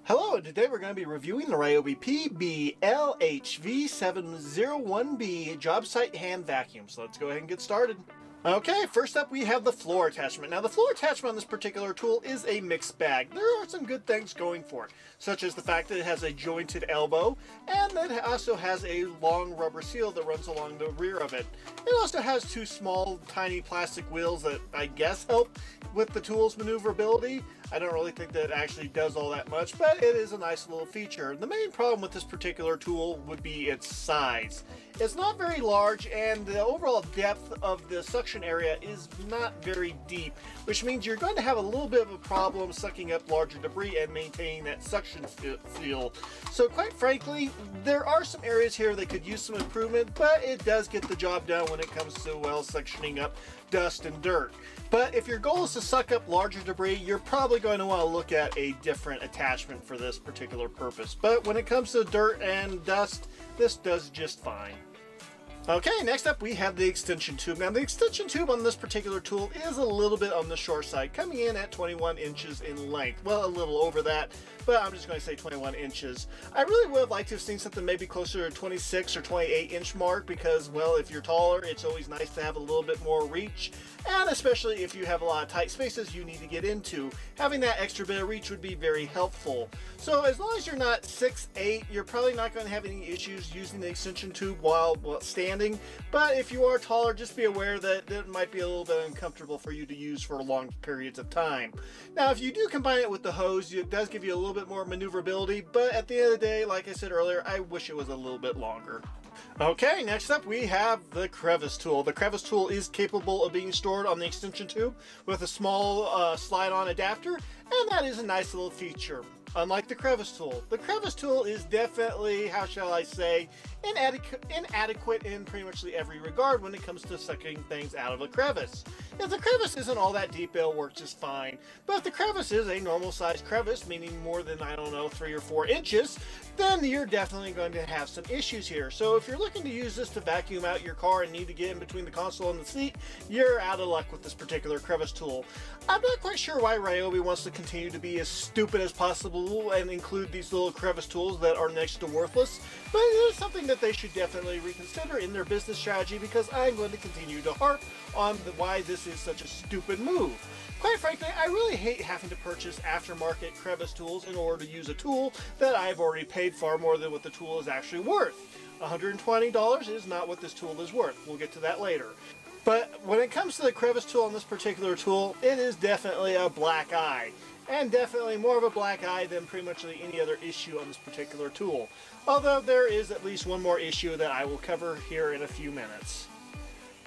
Hello, and today we're going to be reviewing the Ryobi PBLHV701K job site hand vacuum. So let's go ahead and get started. Okay, first up we have the floor attachment. Now the floor attachment on this particular tool is a mixed bag. There are some good things going for it, such as the fact that it has a jointed elbow, and that it also has a long rubber seal that runs along the rear of it. It also has two small, tiny plastic wheels that I guess help with the tool's maneuverability. I don't really think that it actually does all that much, but it is a nice little feature. The main problem with this particular tool would be its size. It's not very large, and the overall depth of the suction area is not very deep, which means you're going to have a little bit of a problem sucking up larger debris and maintaining that suction feel. So quite frankly, there are some areas here that could use some improvement, but it does get the job done when it comes to, well, suctioning up dust and dirt. But if your goal is to suck up larger debris, you're probably going to want to look at a different attachment for this particular purpose. But when it comes to dirt and dust, this does just fine. Okay, next up we have the extension tube. Now the extension tube on this particular tool is a little bit on the short side, coming in at 21 inches in length. Well, a little over that, but I'm just going to say 21 inches. I really would have liked to have seen something maybe closer to 26 or 28 inch mark because, well, if you're taller, it's always nice to have a little bit more reach. And especially if you have a lot of tight spaces you need to get into, having that extra bit of reach would be very helpful. So as long as you're not 6'8", you're probably not going to have any issues using the extension tube while standing. But if you are taller, just be aware that it might be a little bit uncomfortable for you to use for long periods of time. Now, if you do combine it with the hose, it does give you a little bit more maneuverability, but at the end of the day, like I said earlier, I wish it was a little bit longer. Okay, next up we have the crevice tool. The crevice tool is capable of being stored on the extension tube with a small slide-on adapter, and that is a nice little feature. Unlike the crevice tool is definitely, how shall I say, inadequate in pretty much every regard when it comes to sucking things out of a crevice. If the crevice isn't all that deep, it'll work just fine. But if the crevice is a normal sized crevice, meaning more than, I don't know, 3 or 4 inches, then you're definitely going to have some issues here. So if you're looking to use this to vacuum out your car and need to get in between the console and the seat, you're out of luck with this particular crevice tool. I'm not quite sure why Ryobi wants to continue to be as stupid as possible and include these little crevice tools that are next to worthless, but it is something that they should definitely reconsider in their business strategy, because I'm going to continue to harp on why this is such a stupid move. Quite frankly, I really hate having to purchase aftermarket crevice tools in order to use a tool that I've already paid far more than what the tool is actually worth. $120 is not what this tool is worth. We'll get to that later. But when it comes to the crevice tool on this particular tool, it is definitely a black eye. And definitely more of a black eye than pretty much any other issue on this particular tool. Although there is at least one more issue that I will cover here in a few minutes.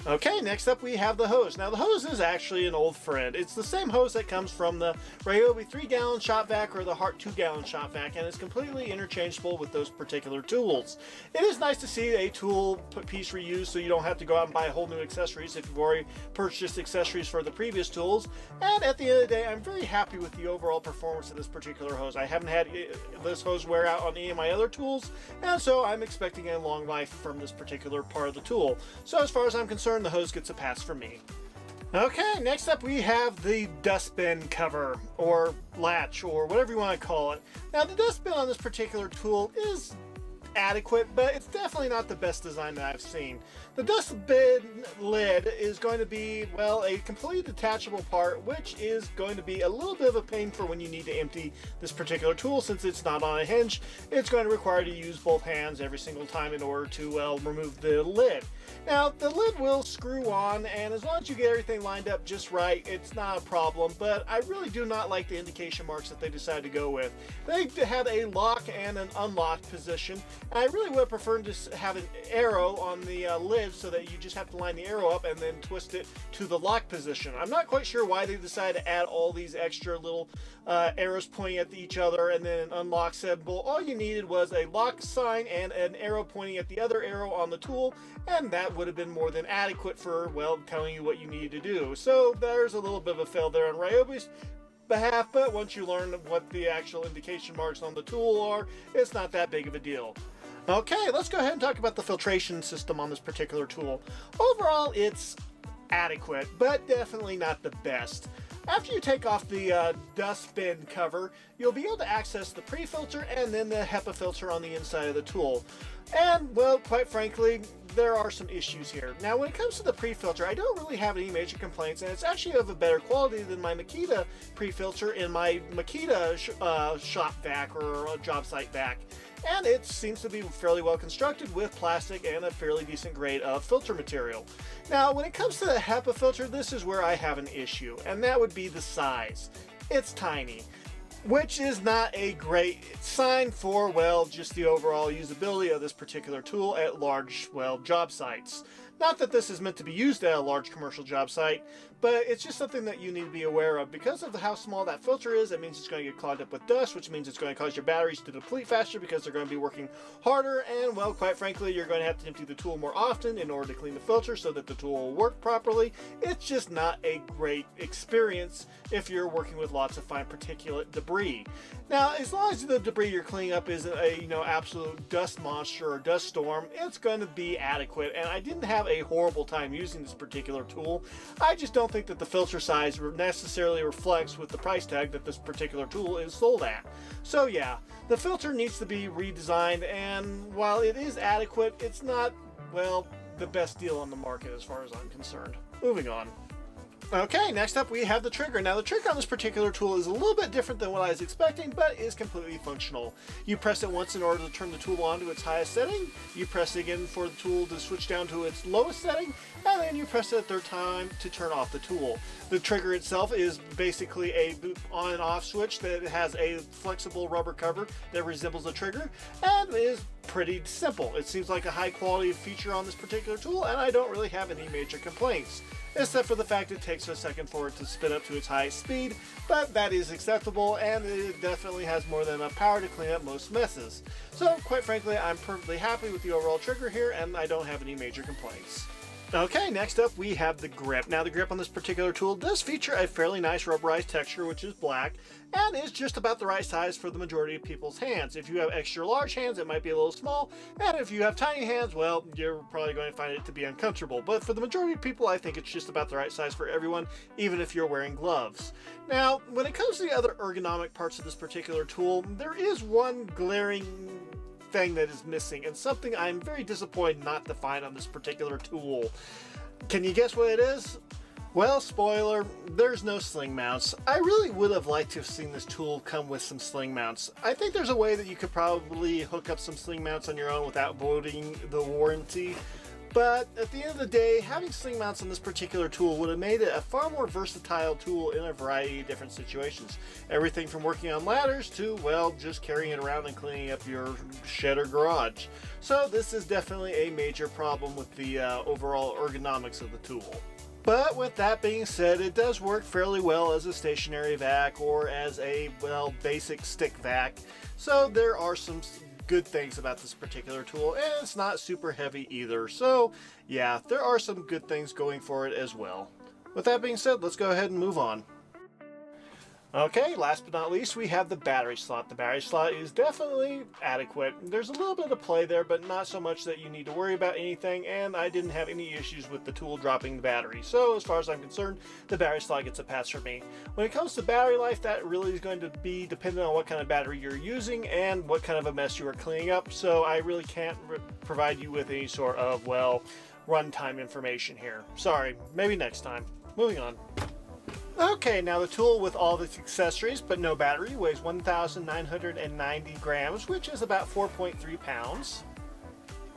Okay, next up we have the hose. Now the hose is actually an old friend. It's the same hose that comes from the Ryobi 3-gallon shop vac or the Hart 2-gallon shop vac, and it's completely interchangeable with those particular tools. It is nice to see a tool piece reused so you don't have to go out and buy whole new accessories if you've already purchased accessories for the previous tools. And at the end of the day, I'm very happy with the overall performance of this particular hose. I haven't had this hose wear out on any of my other tools, and so I'm expecting a long life from this particular part of the tool. So as far as I'm concerned, the hose gets a pass for me. Okay, next up we have the dustbin cover, or latch, or whatever you want to call it. Now the dustbin on this particular tool is adequate, but it's definitely not the best design that I've seen. The dustbin lid is going to be, well, a completely detachable part, which is going to be a little bit of a pain for when you need to empty this particular tool. Since it's not on a hinge, it's going to require you to use both hands every single time in order to, well, remove the lid. Now, the lid will screw on, and as long as you get everything lined up just right, it's not a problem, but I really do not like the indication marks that they decided to go with. They had a lock and an unlock position, and I really would have preferred to have an arrow on the lid so that you just have to line the arrow up and then twist it to the lock position. I'm not quite sure why they decided to add all these extra little arrows pointing at each other and then an unlock symbol. All you needed was a lock sign and an arrow pointing at the other arrow on the tool, and that would have been more than adequate for, well, telling you what you needed to do. So there's a little bit of a fail there on Ryobi's behalf, but once you learn what the actual indication marks on the tool are, it's not that big of a deal. Okay, let's go ahead and talk about the filtration system on this particular tool. Overall, it's adequate, but definitely not the best. After you take off the dustbin cover, you'll be able to access the pre-filter and then the HEPA filter on the inside of the tool. And, well, quite frankly, there are some issues here. Now, when it comes to the pre-filter, I don't really have any major complaints, and it's actually of a better quality than my Makita pre-filter in my Makita shop vac or job site vac. And it seems to be fairly well constructed with plastic and a fairly decent grade of filter material. Now, when it comes to the HEPA filter, this is where I have an issue, and that would be the size. It's tiny, which is not a great sign for, well, just the overall usability of this particular tool at large, well, job sites. Not that this is meant to be used at a large commercial job site, but it's just something that you need to be aware of. Because of how small that filter is, it means it's going to get clogged up with dust, which means it's going to cause your batteries to deplete faster because they're going to be working harder, and, well, quite frankly, you're going to have to empty the tool more often in order to clean the filter so that the tool will work properly. It's just not a great experience if you're working with lots of fine particulate debris. Now, as long as the debris you're cleaning up isn't a, absolute dust monster or dust storm, it's going to be adequate, and I didn't have a horrible time using this particular tool. I just don't think that the filter size necessarily reflects with the price tag that this particular tool is sold at. So yeah, the filter needs to be redesigned, and while it is adequate, it's not, well, the best deal on the market as far as I'm concerned. Moving on. Okay, next up we have the trigger. Now the trigger on this particular tool is a little bit different than what I was expecting, but is completely functional. You press it once in order to turn the tool on to its highest setting, you press it again for the tool to switch down to its lowest setting, and then you press it a third time to turn off the tool. The trigger itself is basically a on and off switch that has a flexible rubber cover that resembles a trigger, and is pretty simple. It seems like a high quality feature on this particular tool, and I don't really have any major complaints, except for the fact it takes a second for it to spin up to its highest speed, but that is acceptable, and it definitely has more than enough power to clean up most messes. So quite frankly, I'm perfectly happy with the overall trigger here, and I don't have any major complaints. Okay, next up we have the grip. Now the grip on this particular tool does feature a fairly nice rubberized texture, which is black, and is just about the right size for the majority of people's hands. If you have extra large hands, it might be a little small, and if you have tiny hands, well, you're probably going to find it to be uncomfortable. But for the majority of people, I think it's just about the right size for everyone, even if you're wearing gloves. Now, when it comes to the other ergonomic parts of this particular tool, there is one glaring thing that is missing, and something I'm very disappointed not to find on this particular tool. Can you guess what it is? Well, spoiler, there's no sling mounts. I really would have liked to have seen this tool come with some sling mounts. I think there's a way that you could probably hook up some sling mounts on your own without voiding the warranty. But at the end of the day, having sling mounts on this particular tool would have made it a far more versatile tool in a variety of different situations. Everything from working on ladders to, well, just carrying it around and cleaning up your shed or garage. So this is definitely a major problem with the overall ergonomics of the tool. But with that being said, it does work fairly well as a stationary vac or as a, well, basic stick vac. So there are some good things about this particular tool, and it's not super heavy either. So yeah, there are some good things going for it as well. With that being said, let's go ahead and move on. Okay, last but not least, we have the battery slot. The battery slot is definitely adequate. There's a little bit of play there, but not so much that you need to worry about anything, and I didn't have any issues with the tool dropping the battery. So as far as I'm concerned, the battery slot gets a pass from me. When it comes to battery life, that really is going to be dependent on what kind of battery you're using and what kind of a mess you are cleaning up. So I really can't provide you with any sort of, well, runtime information here. Sorry, maybe next time. Moving on. Okay, now the tool with all of its accessories but no battery weighs 1,990 grams, which is about 4.3 pounds.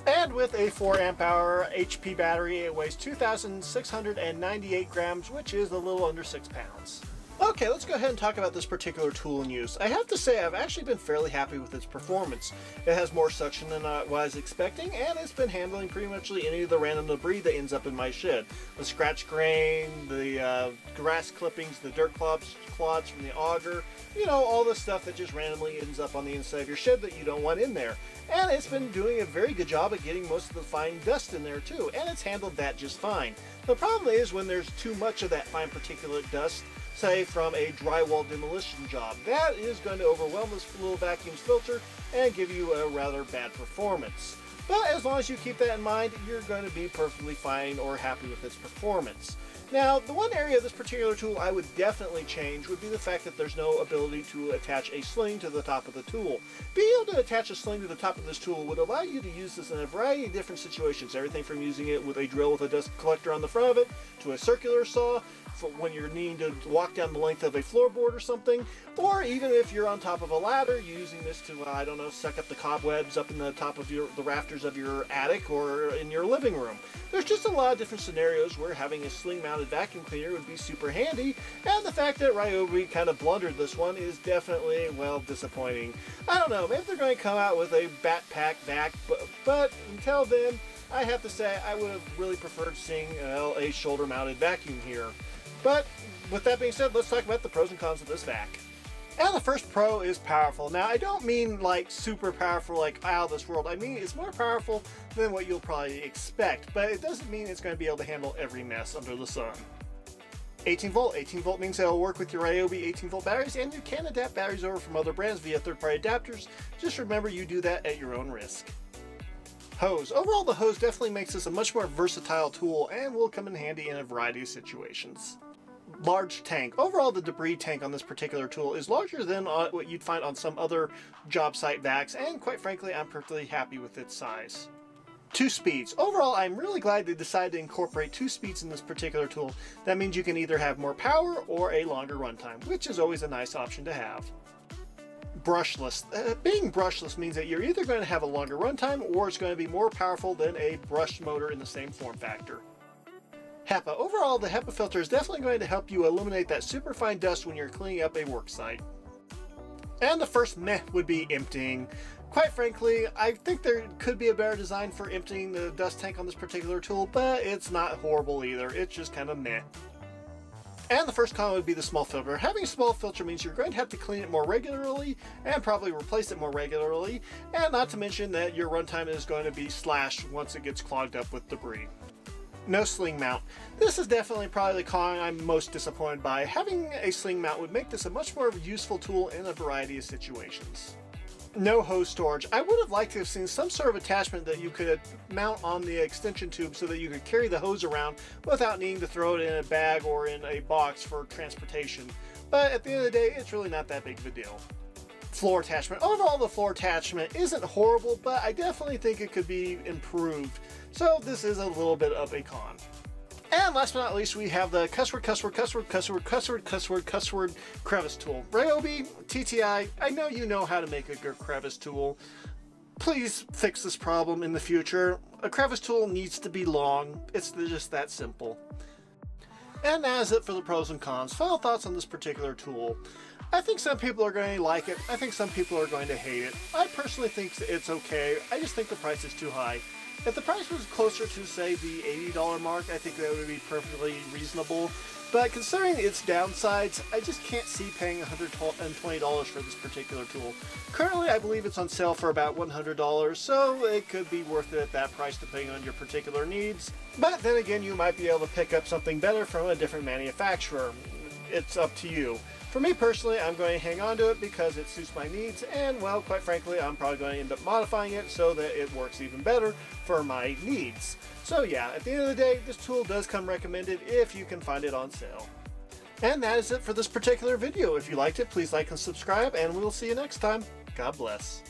And with a 4 amp hour HP battery, it weighs 2,698 grams, which is a little under 6 pounds. Okay, let's go ahead and talk about this particular tool in use. I have to say I've actually been fairly happy with its performance. It has more suction than I was expecting, and it's been handling pretty much any of the random debris that ends up in my shed. The scratch grain, the grass clippings, the dirt clods from the auger, you know, all the stuff that just randomly ends up on the inside of your shed that you don't want in there. And it's been doing a very good job at getting most of the fine dust in there too, and it's handled that just fine. The problem is when there's too much of that fine particulate dust, say from a drywall demolition job, that is going to overwhelm this little vacuum's filter and give you a rather bad performance. But as long as you keep that in mind, you're going to be perfectly fine or happy with its performance. Now, the one area of this particular tool I would definitely change would be the fact that there's no ability to attach a sling to the top of the tool. Being able to attach a sling to the top of this tool would allow you to use this in a variety of different situations. Everything from using it with a drill with a dust collector on the front of it, to a circular saw, for when you're needing to walk down the length of a floorboard or something, or even if you're on top of a ladder, using this to, I don't know, suck up the cobwebs up in the top of the rafters of your attic or in your living room. There's just a lot of different scenarios where having a sling-mounted vacuum cleaner would be super handy, and the fact that Ryobi kind of blundered this one is definitely, well, disappointing. I don't know, maybe they're going to come out with a backpack vac, but until then, I have to say I would have really preferred seeing a shoulder-mounted vacuum here. But with that being said, let's talk about the pros and cons of this vac. And the first pro is powerful. Now, I don't mean like super powerful, like out of this world. I mean it's more powerful than what you'll probably expect, but it doesn't mean it's going to be able to handle every mess under the sun. 18 volt. 18 volt means it'll work with your Ryobi 18 volt batteries, and you can adapt batteries over from other brands via third-party adapters. Just remember you do that at your own risk. Hose. Overall, the hose definitely makes this a much more versatile tool and will come in handy in a variety of situations. Large tank. Overall, the debris tank on this particular tool is larger than what you'd find on some other job site vacs, and quite frankly, I'm perfectly happy with its size. 2 speeds. Overall, I'm really glad they decided to incorporate 2 speeds in this particular tool. That means you can either have more power or a longer runtime, which is always a nice option to have. Brushless. Being brushless means that you're either going to have a longer runtime or it's going to be more powerful than a brushed motor in the same form factor. HEPA. Overall, the HEPA filter is definitely going to help you eliminate that superfine dust when you're cleaning up a work site. And the first meh would be emptying. Quite frankly, I think there could be a better design for emptying the dust tank on this particular tool, but it's not horrible either. It's just kind of meh. And the first con would be the small filter. Having a small filter means you're going to have to clean it more regularly and probably replace it more regularly, and not to mention that your runtime is going to be slashed once it gets clogged up with debris. No sling mount. This is definitely probably the con I'm most disappointed by. Having a sling mount would make this a much more useful tool in a variety of situations. No hose storage. I would have liked to have seen some sort of attachment that you could mount on the extension tube so that you could carry the hose around without needing to throw it in a bag or in a box for transportation. But at the end of the day, it's really not that big of a deal. Floor attachment. Overall, the floor attachment isn't horrible, but I definitely think it could be improved. So this is a little bit of a con. And last but not least, we have the cussword crevice tool. Ryobi, TTI, I know you know how to make a good crevice tool. Please fix this problem in the future. A crevice tool needs to be long. It's just that simple. And that is it for the pros and cons. Final thoughts on this particular tool. I think some people are going to like it. I think some people are going to hate it. I personally think it's okay. I just think the price is too high. If the price was closer to, say, the $80 mark, I think that would be perfectly reasonable. But considering its downsides, I just can't see paying $120 for this particular tool. Currently, I believe it's on sale for about $100, so it could be worth it at that price depending on your particular needs. But then again, you might be able to pick up something better from a different manufacturer. It's up to you. For me personally, I'm going to hang on to it because it suits my needs, and well, quite frankly, I'm probably going to end up modifying it so that it works even better for my needs. So yeah, at the end of the day, this tool does come recommended if you can find it on sale. And that is it for this particular video. If you liked it, please like and subscribe, and we'll see you next time. God bless.